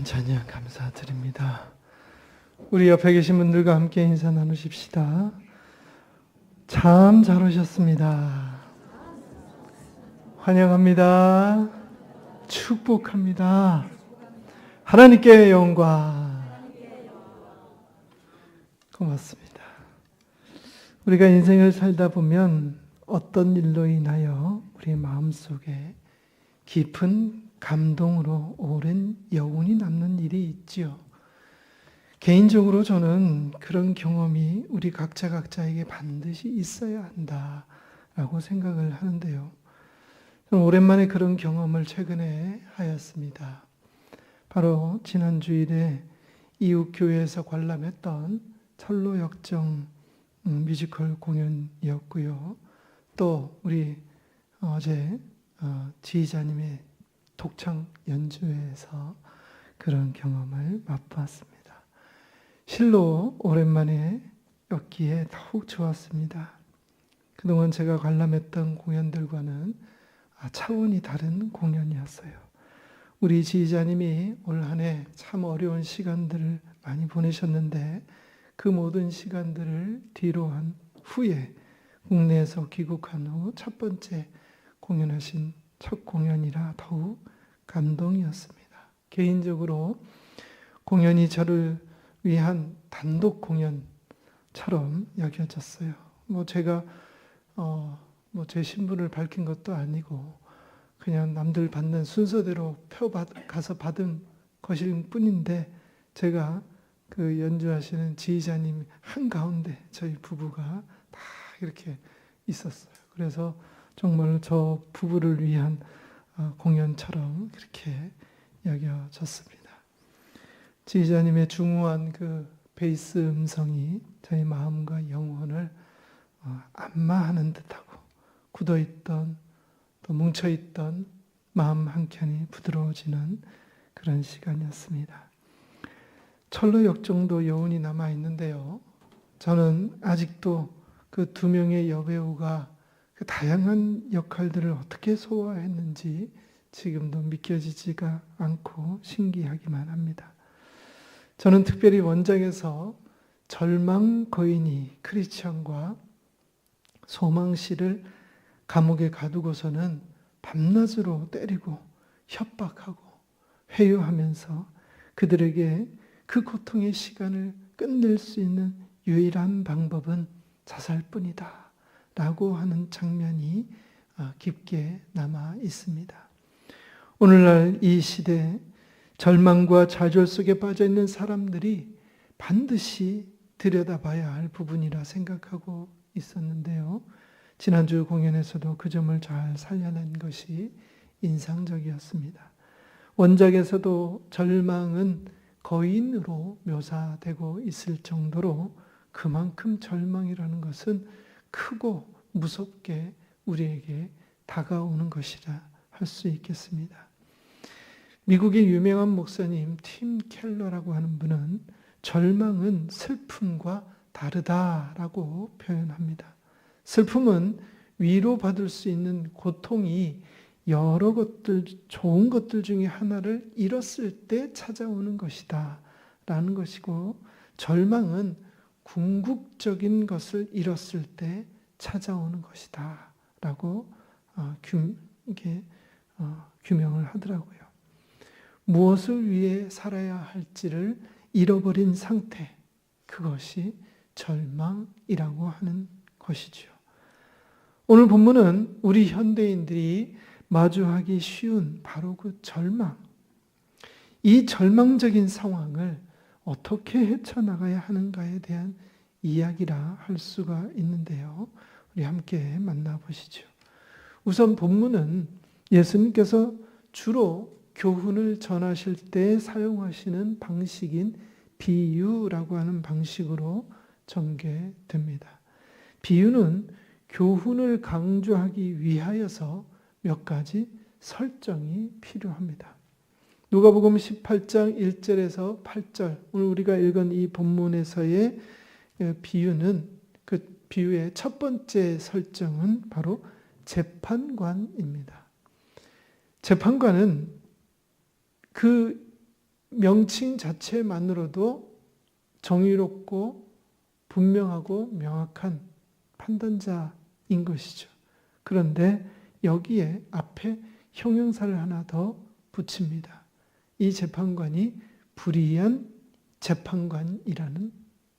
귀한 찬양 감사드립니다. 우리 옆에 계신 분들과 함께 인사 나누십시다. 참 잘 오셨습니다. 환영합니다. 축복합니다. 하나님께 영광. 고맙습니다. 우리가 인생을 살다 보면 어떤 일로 인하여 우리 마음속에 깊은 감동으로 오랜 여운이 남는 일이 있지요. 개인적으로 저는 그런 경험이 우리 각자에게 반드시 있어야 한다라고 생각을 하는데요. 저는 오랜만에 그런 경험을 최근에 하였습니다. 바로 지난 주일에 이웃교회에서 관람했던 철로역정 뮤지컬 공연이었고요. 또 우리 어제 지휘자님의 독창 연주회에서 그런 경험을 맛보았습니다. 실로 오랜만에 였기에 더욱 좋았습니다. 그동안 제가 관람했던 공연들과는 차원이 다른 공연이었어요. 우리 지휘자님이 올 한 해 참 어려운 시간들을 많이 보내셨는데 그 모든 시간들을 뒤로 한 후에 국내에서 귀국한 후 첫 번째 공연하신 첫 공연이라 더욱 감동이었습니다. 개인적으로 공연이 저를 위한 단독 공연처럼 여겨졌어요. 제가 제 신분을 밝힌 것도 아니고 그냥 남들 받는 순서대로 가서 받은 것일 뿐인데 제가 그 연주하시는 지휘자님 한가운데 저희 부부가 다 이렇게 있었어요. 그래서 정말 저 부부를 위한 공연처럼 그렇게 여겨졌습니다. 지휘자님의 중후한 그 베이스 음성이 저희 마음과 영혼을 안마하는 듯하고 굳어있던 또 뭉쳐있던 마음 한켠이 부드러워지는 그런 시간이었습니다. 철로역정도 여운이 남아있는데요. 저는 아직도 그 두 명의 여배우가 그 다양한 역할들을 어떻게 소화했는지 지금도 믿겨지지가 않고 신기하기만 합니다. 저는 특별히 원작에서 절망 거인이 크리스천과 소망씨를 감옥에 가두고서는 밤낮으로 때리고 협박하고 회유하면서 그들에게 그 고통의 시간을 끝낼 수 있는 유일한 방법은 자살뿐이다 라고 하는 장면이 깊게 남아 있습니다. 오늘날 이 시대 절망과 좌절 속에 빠져 있는 사람들이 반드시 들여다봐야 할 부분이라 생각하고 있었는데요. 지난주 공연에서도 그 점을 잘 살려낸 것이 인상적이었습니다. 원작에서도 절망은 거인으로 묘사되고 있을 정도로 그만큼 절망이라는 것은 크고 무섭게 우리에게 다가오는 것이라 할 수 있겠습니다. 미국의 유명한 목사님 팀 켈러라고 하는 분은 절망은 슬픔과 다르다라고 표현합니다. 슬픔은 위로받을 수 있는 고통이 여러 것들, 좋은 것들 중에 하나를 잃었을 때 찾아오는 것이다 라는 것이고, 절망은 궁극적인 것을 잃었을 때 찾아오는 것이다 라고 규명을 하더라고요. 무엇을 위해 살아야 할지를 잃어버린 상태, 그것이 절망이라고 하는 것이죠. 오늘 본문은 우리 현대인들이 마주하기 쉬운 바로 그 절망, 이 절망적인 상황을 어떻게 헤쳐나가야 하는가에 대한 이야기라 할 수가 있는데요. 우리 함께 만나보시죠. 우선 본문은 예수님께서 주로 교훈을 전하실 때 사용하시는 방식인 비유라고 하는 방식으로 전개됩니다. 비유는 교훈을 강조하기 위하여서 몇 가지 설정이 필요합니다. 누가복음 18장 1절에서 8절, 오늘 우리가 읽은 이 본문에서의 비유는, 그 비유의 첫 번째 설정은 바로 재판관입니다. 재판관은 그 명칭 자체만으로도 정의롭고 분명하고 명확한 판단자인 것이죠. 그런데 여기에 앞에 형용사를 하나 더 붙입니다. 이 재판관이 불의한 재판관이라는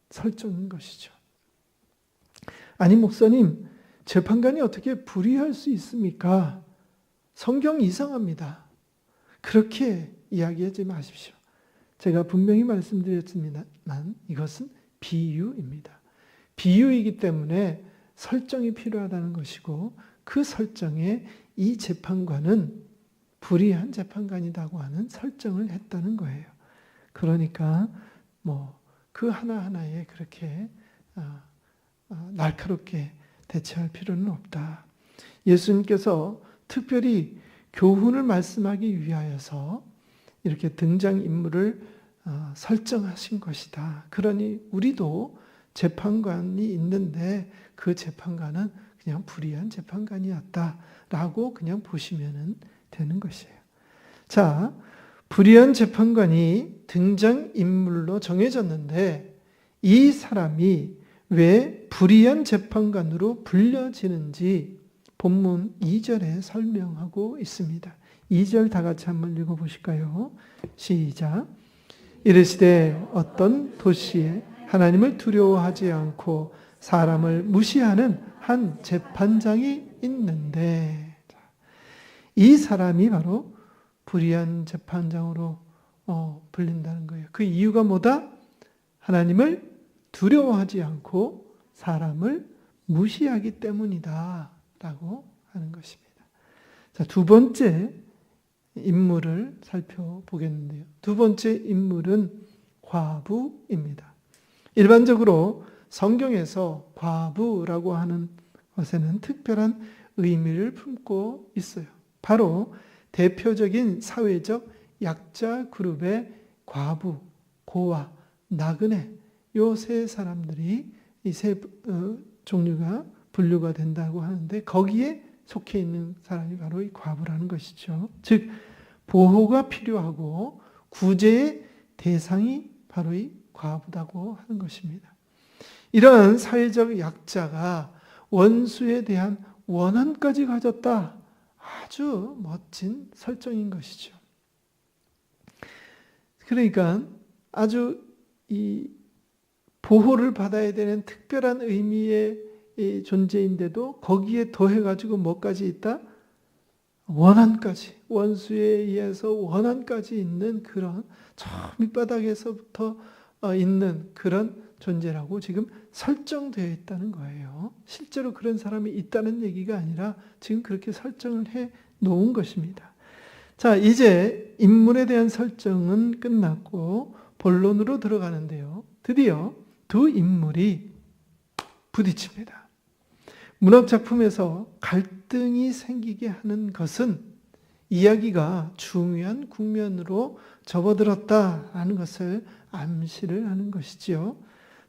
설정인 것이죠. 아니 목사님, 재판관이 어떻게 불의할 수 있습니까? 성경 이상합니다. 그렇게 이야기하지 마십시오. 제가 분명히 말씀드렸지만 이것은 비유입니다. 비유이기 때문에 설정이 필요하다는 것이고 그 설정에 이 재판관은 불의한 재판관이라고 하는 설정을 했다는 거예요. 그러니까 그 하나하나에 그렇게 날카롭게 대처할 필요는 없다. 예수님께서 특별히 교훈을 말씀하기 위하여서 이렇게 등장인물을 설정하신 것이다. 그러니 우리도 재판관이 있는데 그 재판관은 그냥 불의한 재판관이었다라고 그냥 보시면 되는 것이에요. 자, 불의한 재판관이 등장인물로 정해졌는데 이 사람이 왜 불의한 재판관으로 불려지는지 본문 2절에 설명하고 있습니다. 2절 다 같이 한번 읽어보실까요? 시작. 이르시되 어떤 도시에 하나님을 두려워하지 않고 사람을 무시하는 한 재판장이 있는데, 이 사람이 바로 불의한 재판장으로 불린다는 거예요. 그 이유가 뭐다? 하나님을 두려워하지 않고 사람을 무시하기 때문이다 라고 하는 것입니다. 자, 두 번째 인물을 살펴보겠는데요. 두 번째 인물은 과부입니다. 일반적으로 성경에서 과부라고 하는 것에는 특별한 의미를 품고 있어요. 바로 대표적인 사회적 약자 그룹의 과부, 고아, 나그네 요 세 사람들이 이 세 종류가 분류가 된다고 하는데 거기에 속해 있는 사람이 바로 이 과부라는 것이죠. 즉 보호가 필요하고 구제의 대상이 바로 이 과부라고 하는 것입니다. 이러한 사회적 약자가 원수에 대한 원한까지 가졌다. 아주 멋진 설정인 것이죠. 그러니까 아주 이 보호를 받아야 되는 특별한 의미의 이 존재인데도 거기에 더해가지고 뭐까지 있다? 원한까지, 원수에 의해서 원한까지 있는 그런 저 밑바닥에서부터 있는 그런 존재라고 지금 설정되어 있다는 거예요. 실제로 그런 사람이 있다는 얘기가 아니라 지금 그렇게 설정을 해 놓은 것입니다. 자, 이제 인물에 대한 설정은 끝났고 본론으로 들어가는데요. 드디어 두 인물이 부딪힙니다. 문학작품에서 갈등이 생기게 하는 것은 이야기가 중요한 국면으로 접어들었다라는 것을 암시를 하는 것이지요.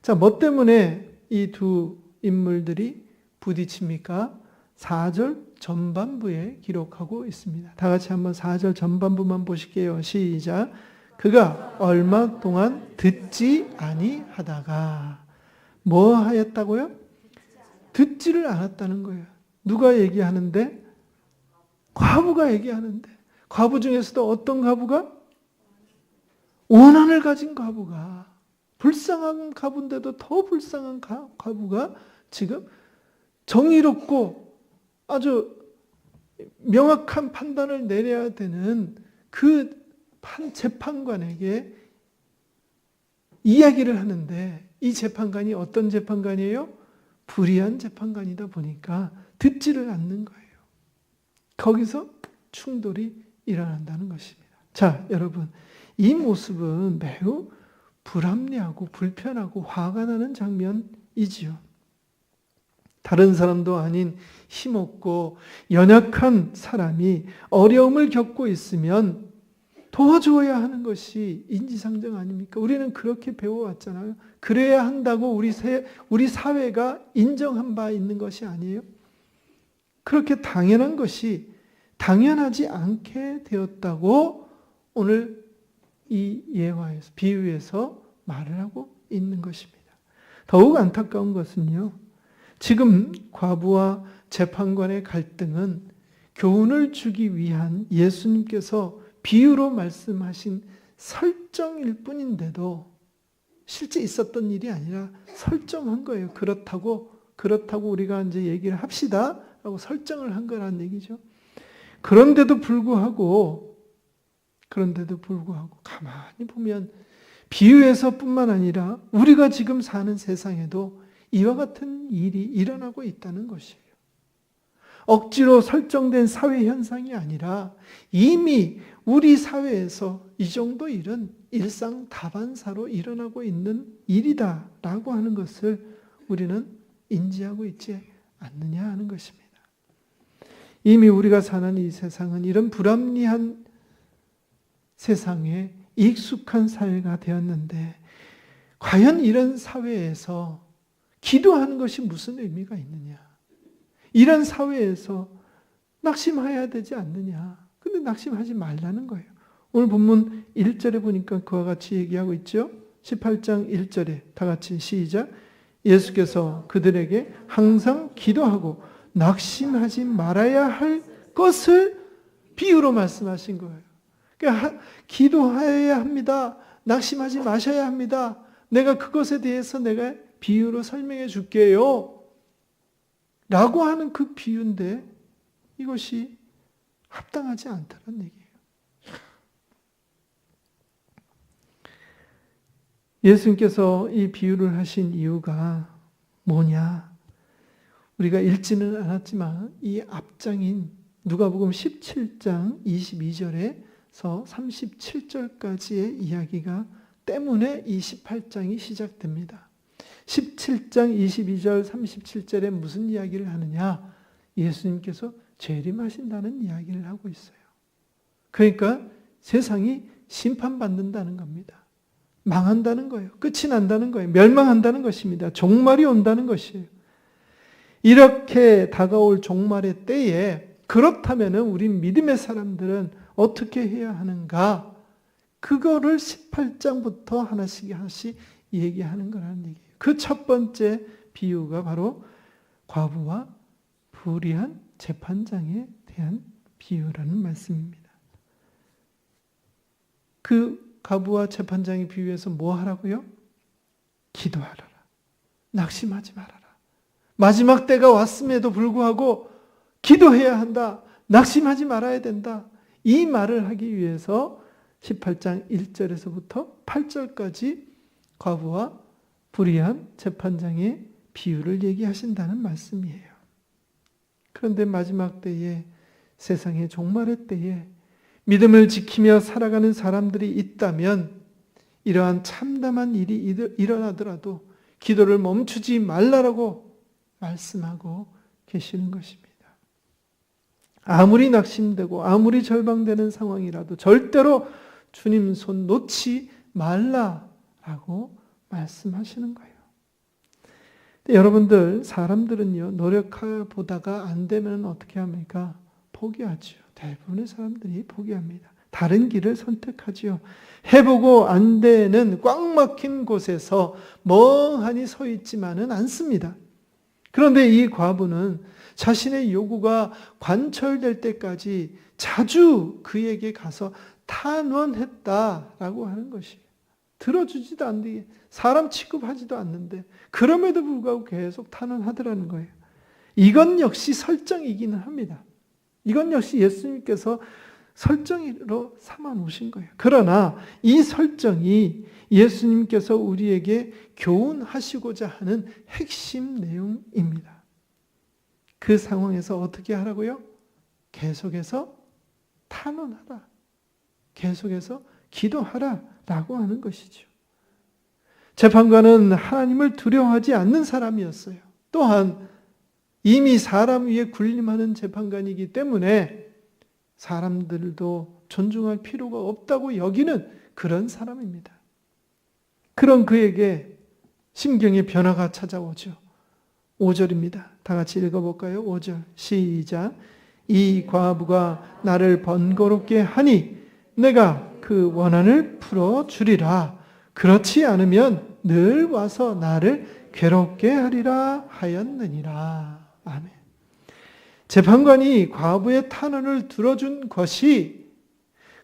자, 뭐 때문에 이 두 인물들이 부딪힙니까? 4절 전반부에 기록하고 있습니다. 다 같이 한번 4절 전반부만 보실게요. 시작. 그가 얼마 동안 듣지 아니하다가 뭐 하였다고요? 듣지를 않았다는 거예요. 누가 얘기하는데? 과부가 얘기하는데. 과부 중에서도 어떤 과부가? 원한을 가진 과부가, 불쌍한 과부인데도 더 불쌍한 과부가 지금 정의롭고 아주 명확한 판단을 내려야 되는 그 재판관에게 이야기를 하는데 이 재판관이 어떤 재판관이에요? 불의한 재판관이다 보니까 듣지를 않는 거예요. 거기서 충돌이 일어난다는 것입니다. 자, 여러분, 이 모습은 매우 불합리하고 불편하고 화가 나는 장면이지요. 다른 사람도 아닌 힘없고 연약한 사람이 어려움을 겪고 있으면 도와주어야 하는 것이 인지상정 아닙니까? 우리는 그렇게 배워왔잖아요. 그래야 한다고 우리 사회가 인정한 바 있는 것이 아니에요. 그렇게 당연한 것이 당연하지 않게 되었다고 오늘 이 예화에서, 비유에서 말을 하고 있는 것입니다. 더욱 안타까운 것은요, 지금 과부와 재판관의 갈등은 교훈을 주기 위한 예수님께서 비유로 말씀하신 설정일 뿐인데도 실제 있었던 일이 아니라 설정한 거예요. 그렇다고 우리가 이제 얘기를 합시다 라고 설정을 한 거라는 얘기죠. 그런데도 불구하고 가만히 보면 비유에서뿐만 아니라 우리가 지금 사는 세상에도 이와 같은 일이 일어나고 있다는 것이에요. 억지로 설정된 사회 현상이 아니라 이미 우리 사회에서 이 정도 일은 일상 다반사로 일어나고 있는 일이다라고 하는 것을 우리는 인지하고 있지 않느냐 하는 것입니다. 이미 우리가 사는 이 세상은 이런 불합리한 세상에 익숙한 사회가 되었는데 과연 이런 사회에서 기도하는 것이 무슨 의미가 있느냐? 이런 사회에서 낙심해야 되지 않느냐? 근데 낙심하지 말라는 거예요. 오늘 본문 1절에 보니까 그와 같이 얘기하고 있죠. 18장 1절에 다 같이 시작. 예수께서 그들에게 항상 기도하고 낙심하지 말아야 할 것을 비유로 말씀하신 거예요. 그러니까 기도해야 합니다. 낙심하지 마셔야 합니다. 내가 그것에 대해서 내가 비유로 설명해 줄게요. 라고 하는 그 비유인데 이것이 합당하지 않다는 얘기예요. 예수님께서 이 비유를 하신 이유가 뭐냐? 우리가 읽지는 않았지만 이 앞장인 누가복음 17장 22절에서 37절까지의 이야기가 때문에 이 18장이 시작됩니다. 17장 22절 37절에 무슨 이야기를 하느냐? 예수님께서 재림하신다는 이야기를 하고 있어요. 그러니까 세상이 심판받는다는 겁니다. 망한다는 거예요. 끝이 난다는 거예요. 멸망한다는 것입니다. 종말이 온다는 것이에요. 이렇게 다가올 종말의 때에 그렇다면 우리 믿음의 사람들은 어떻게 해야 하는가? 그거를 18장부터 하나씩 얘기하는 거라는 얘기예요. 그 첫 번째 비유가 바로 과부와 불의한 재판장에 대한 비유라는 말씀입니다. 그 과부와 재판장의 비유에서 뭐 하라고요? 기도하라. 낙심하지 말아라. 마지막 때가 왔음에도 불구하고 기도해야 한다. 낙심하지 말아야 된다. 이 말을 하기 위해서 18장 1절에서부터 8절까지 과부와 불의한 재판장의 비유를 얘기하신다는 말씀이에요. 그런데 마지막 때에 세상의 종말의 때에 믿음을 지키며 살아가는 사람들이 있다면 이러한 참담한 일이 일어나더라도 기도를 멈추지 말라라고 말씀하고 계시는 것입니다. 아무리 낙심되고 아무리 절망되는 상황이라도 절대로 주님 손 놓지 말라라고 말씀하시는 거예요. 여러분들, 사람들은요, 노력해보다가 안 되면 어떻게 합니까? 포기하죠. 대부분의 사람들이 포기합니다. 다른 길을 선택하지요. 해보고 안 되는 꽉 막힌 곳에서 멍하니 서 있지만은 않습니다. 그런데 이 과부는 자신의 요구가 관철될 때까지 자주 그에게 가서 탄원했다라고 하는 것이에요. 들어주지도 않는데, 사람 취급하지도 않는데 그럼에도 불구하고 계속 탄원하더라는 거예요. 이건 역시 설정이기는 합니다. 이건 역시 예수님께서 설정으로 삼아 놓으신 거예요. 그러나 이 설정이 예수님께서 우리에게 교훈하시고자 하는 핵심 내용입니다. 그 상황에서 어떻게 하라고요? 계속해서 탄원하라. 계속해서 기도하라 라고 하는 것이죠. 재판관은 하나님을 두려워하지 않는 사람이었어요. 또한 이미 사람 위에 군림하는 재판관이기 때문에 사람들도 존중할 필요가 없다고 여기는 그런 사람입니다. 그런 그에게 심경의 변화가 찾아오죠. 5절입니다. 다 같이 읽어볼까요? 5절 시작. 이 과부가 나를 번거롭게 하니 내가 그 원한을 풀어주리라. 그렇지 않으면 늘 와서 나를 괴롭게 하리라 하였느니라. 아멘. 재판관이 과부의 탄원을 들어준 것이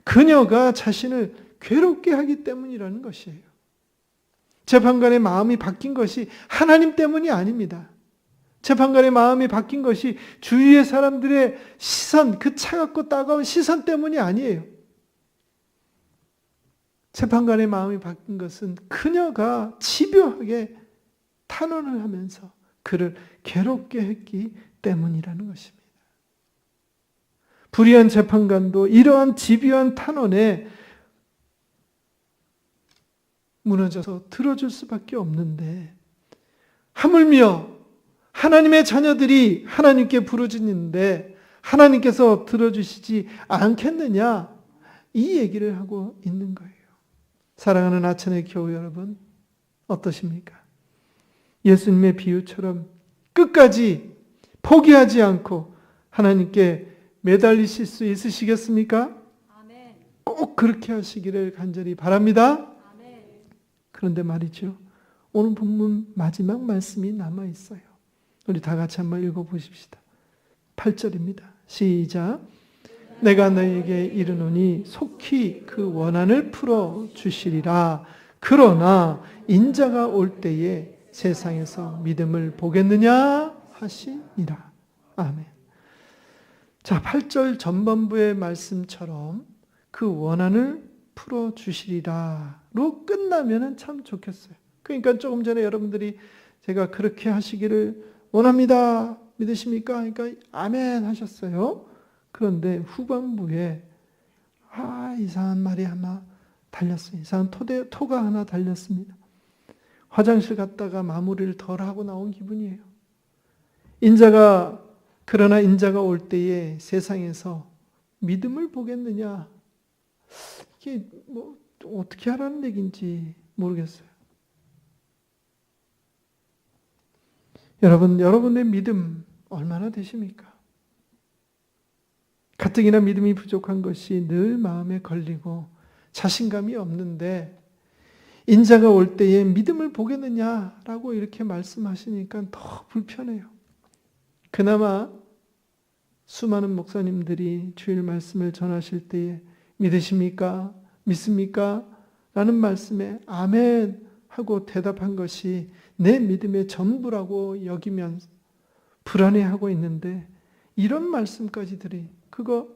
그녀가 자신을 괴롭게 하기 때문이라는 것이에요. 재판관의 마음이 바뀐 것이 하나님 때문이 아닙니다. 재판관의 마음이 바뀐 것이 주위의 사람들의 시선, 그 차갑고 따가운 시선 때문이 아니에요. 재판관의 마음이 바뀐 것은 그녀가 집요하게 탄원을 하면서 그를 괴롭게 했기 때문이라는 것입니다. 불의한 재판관도 이러한 집요한 탄원에 무너져서 들어줄 수밖에 없는데, 하물며 하나님의 자녀들이 하나님께 부르짖는데 하나님께서 들어주시지 않겠느냐, 이 얘기를 하고 있는 거예요. 사랑하는 아천의 교우 여러분, 어떠십니까? 예수님의 비유처럼 끝까지 포기하지 않고 하나님께 매달리실 수 있으시겠습니까? 아멘. 꼭 그렇게 하시기를 간절히 바랍니다. 아멘. 그런데 말이죠, 오늘 본문 마지막 말씀이 남아있어요. 우리 다 같이 한번 읽어보십시다. 8절입니다. 시작. 내가 너에게 이르노니 속히 그 원한을 풀어주시리라. 그러나 인자가 올 때에 세상에서 믿음을 보겠느냐 하시니라. 아멘. 자, 8절 전반부의 말씀처럼 그 원한을 풀어주시리라로 끝나면 참 좋겠어요. 그러니까 조금 전에 여러분들이 제가 그렇게 하시기를 원합니다. 믿으십니까? 그러니까 아멘 하셨어요. 그런데 후반부에 이상한 말이 하나 달렸어요. 이상한 토가 하나 달렸습니다. 화장실 갔다가 마무리를 덜 하고 나온 기분이에요. 그러나 인자가 올 때에 세상에서 믿음을 보겠느냐, 이게 뭐 어떻게 하라는 얘기인지 모르겠어요. 여러분의 믿음 얼마나 되십니까? 가뜩이나 믿음이 부족한 것이 늘 마음에 걸리고 자신감이 없는데, 인자가 올 때에 믿음을 보겠느냐라고 이렇게 말씀하시니까 더 불편해요. 그나마 수많은 목사님들이 주일 말씀을 전하실 때에 믿으십니까? 믿습니까? 라는 말씀에 아멘 하고 대답한 것이 내 믿음의 전부라고 여기면서 불안해하고 있는데, 이런 말씀까지 들이 그거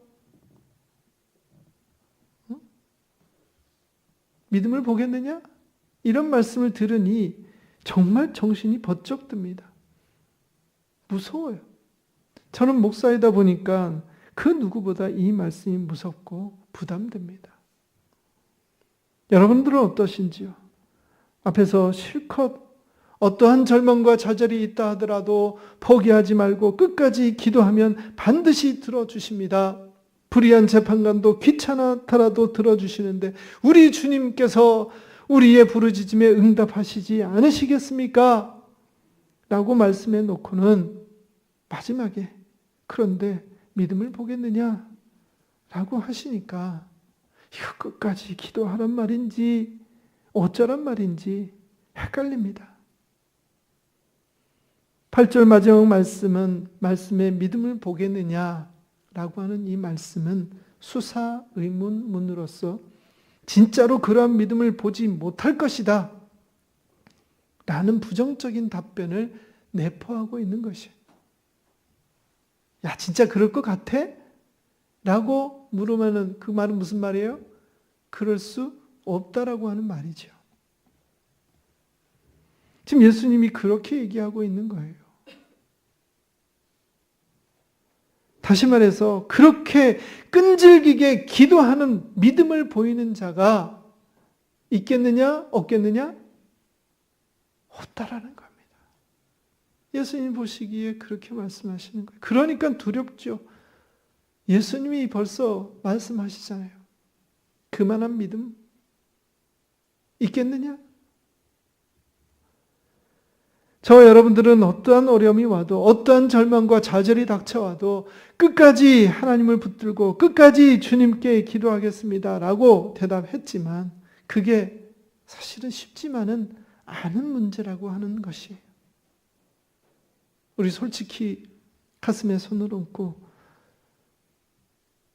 믿음을 보겠느냐? 이런 말씀을 들으니 정말 정신이 번쩍 듭니다. 무서워요. 저는 목사이다 보니까 그 누구보다 이 말씀이 무섭고 부담됩니다. 여러분들은 어떠신지요? 앞에서 실컷 어떠한 절망과 좌절이 있다 하더라도 포기하지 말고 끝까지 기도하면 반드시 들어주십니다. 불의한 재판관도 귀찮아더라도 들어주시는데 우리 주님께서 우리의 부르짖음에 응답하시지 않으시겠습니까? 라고 말씀해 놓고는 마지막에 그런데 믿음을 보겠느냐? 라고 하시니까 이거 끝까지 기도하란 말인지 어쩌란 말인지 헷갈립니다. 8절 마지막 말씀에 믿음을 보겠느냐라고 하는 이 말씀은 수사 의문문으로서 진짜로 그러한 믿음을 보지 못할 것이다 라는 부정적인 답변을 내포하고 있는 것이에요. 야, 진짜 그럴 것 같아? 라고 물으면 그 말은 무슨 말이에요? 그럴 수 없다라고 하는 말이죠. 지금 예수님이 그렇게 얘기하고 있는 거예요. 다시 말해서 그렇게 끈질기게 기도하는 믿음을 보이는 자가 있겠느냐 없겠느냐? 없다라는 겁니다. 예수님 보시기에 그렇게 말씀하시는 거예요. 그러니까 두렵죠. 예수님이 벌써 말씀하시잖아요. 그만한 믿음 있겠느냐? 저와 여러분들은 어떠한 어려움이 와도 어떠한 절망과 좌절이 닥쳐와도 끝까지 하나님을 붙들고 끝까지 주님께 기도하겠습니다 라고 대답했지만 그게 사실은 쉽지만은 않은 문제라고 하는 것이에요. 우리 솔직히 가슴에 손을 얹고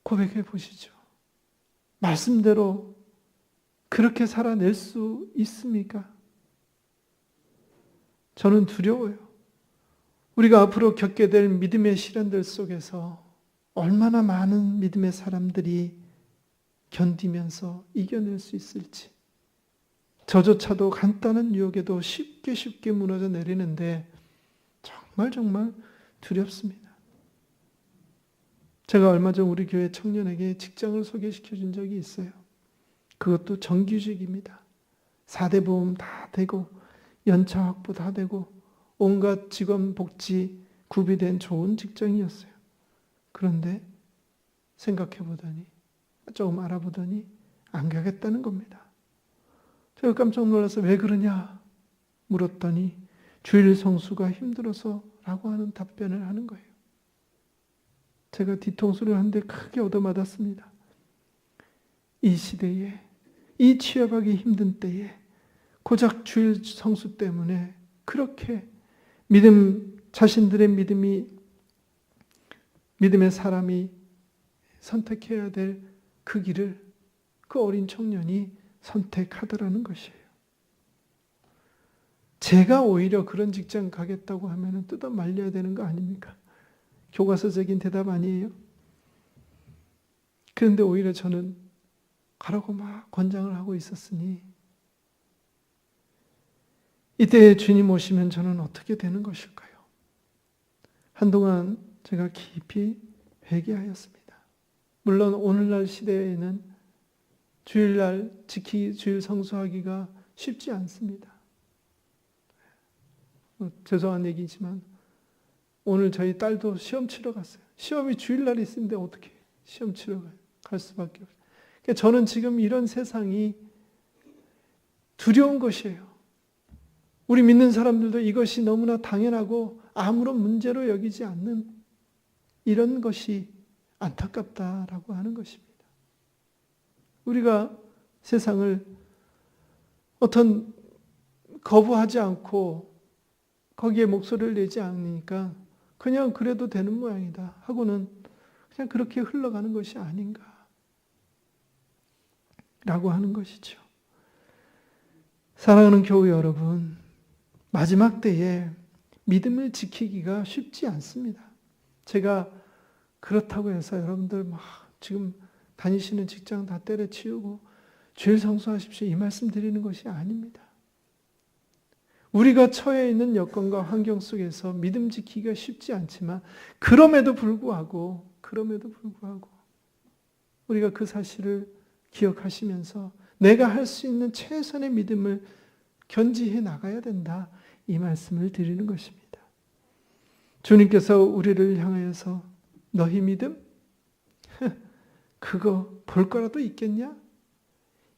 고백해 보시죠. 말씀대로 그렇게 살아낼 수 있습니까? 저는 두려워요. 우리가 앞으로 겪게 될 믿음의 시련들 속에서 얼마나 많은 믿음의 사람들이 견디면서 이겨낼 수 있을지. 저조차도 간단한 유혹에도 쉽게 무너져 내리는데 정말 두렵습니다. 제가 얼마 전 우리 교회 청년에게 직장을 소개시켜 준 적이 있어요. 그것도 정규직입니다. 4대 보험 다 되고 연차 확보 다 되고 온갖 직원 복지 구비된 좋은 직장이었어요. 그런데 생각해 보더니 조금 알아보더니 안 가겠다는 겁니다. 제가 깜짝 놀라서 왜 그러냐 물었더니 주일 성수가 힘들어서 라고 하는 답변을 하는 거예요. 제가 뒤통수를 한 대 크게 얻어맞았습니다. 이 시대에 이 취업하기 힘든 때에 고작 주일 성수 때문에 그렇게 자신들의 믿음의 사람이 선택해야 될 그 길을 그 어린 청년이 선택하더라는 것이에요. 제가 오히려 그런 직장 가겠다고 하면 뜯어 말려야 되는 거 아닙니까? 교과서적인 대답 아니에요? 그런데 오히려 저는 가라고 막 권장을 하고 있었으니 이때 주님 오시면 저는 어떻게 되는 것일까요? 한동안 제가 깊이 회개하였습니다. 물론 오늘날 시대에는 주일날 주일 성수하기가 쉽지 않습니다. 죄송한 얘기지만 오늘 저희 딸도 시험 치러 갔어요. 시험이 주일날 있는데 어떻게 시험 치러 갈 수밖에 없어요. 그러니까 저는 지금 이런 세상이 두려운 것이에요. 우리 믿는 사람들도 이것이 너무나 당연하고 아무런 문제로 여기지 않는 이런 것이 안타깝다라고 하는 것입니다. 우리가 세상을 어떤 거부하지 않고 거기에 목소리를 내지 않으니까 그냥 그래도 되는 모양이다 하고는 그냥 그렇게 흘러가는 것이 아닌가 라고 하는 것이죠. 사랑하는 교회 여러분, 마지막 때에 믿음을 지키기가 쉽지 않습니다. 제가 그렇다고 해서 여러분들 막 지금 다니시는 직장 다 때려치우고 주일 성수하십시오 이 말씀 드리는 것이 아닙니다. 우리가 처해 있는 여건과 환경 속에서 믿음 지키기가 쉽지 않지만 그럼에도 불구하고 우리가 그 사실을 기억하시면서 내가 할 수 있는 최선의 믿음을 견지해 나가야 된다 이 말씀을 드리는 것입니다. 주님께서 우리를 향하여서 너희 믿음? 그거 볼 거라도 있겠냐?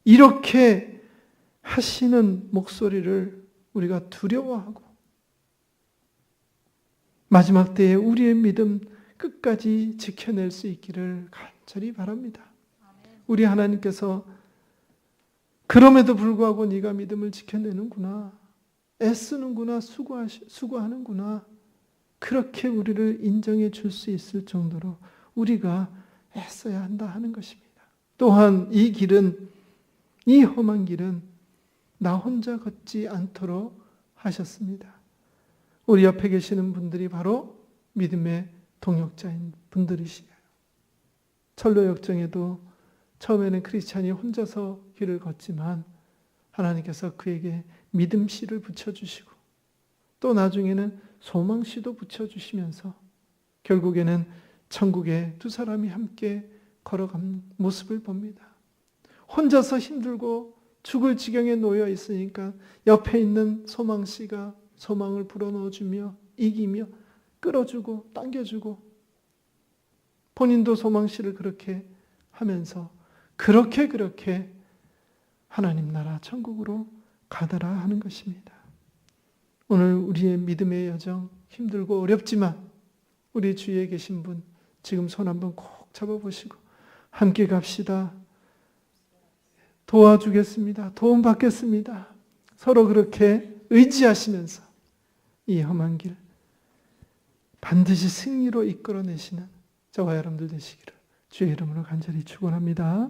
이렇게 하시는 목소리를 우리가 두려워하고 마지막 때에 우리의 믿음 끝까지 지켜낼 수 있기를 간절히 바랍니다. 우리 하나님께서 그럼에도 불구하고 네가 믿음을 지켜내는구나, 애쓰는구나, 수고하는구나, 그렇게 우리를 인정해 줄 수 있을 정도로 우리가 애써야 한다 하는 것입니다. 또한 이 길은, 이 험한 길은 나 혼자 걷지 않도록 하셨습니다. 우리 옆에 계시는 분들이 바로 믿음의 동역자인 분들이시에요. 철로 역정에도 처음에는 크리스찬이 혼자서 길을 걷지만 하나님께서 그에게 믿음씨를 붙여주시고 또 나중에는 소망씨도 붙여주시면서 결국에는 천국에 두 사람이 함께 걸어간 모습을 봅니다. 혼자서 힘들고 죽을 지경에 놓여 있으니까 옆에 있는 소망씨가 소망을 불어넣어주며 이기며 끌어주고 당겨주고 본인도 소망씨를 그렇게 하면서 그렇게 하나님 나라 천국으로 가더라 하는 것입니다. 오늘 우리의 믿음의 여정 힘들고 어렵지만 우리 주위에 계신 분 지금 손 한번 꼭 잡아보시고 함께 갑시다. 도와주겠습니다. 도움 받겠습니다. 서로 그렇게 의지하시면서 이 험한 길 반드시 승리로 이끌어내시는 저와 여러분들 되시기를 주의 이름으로 간절히 축원합니다.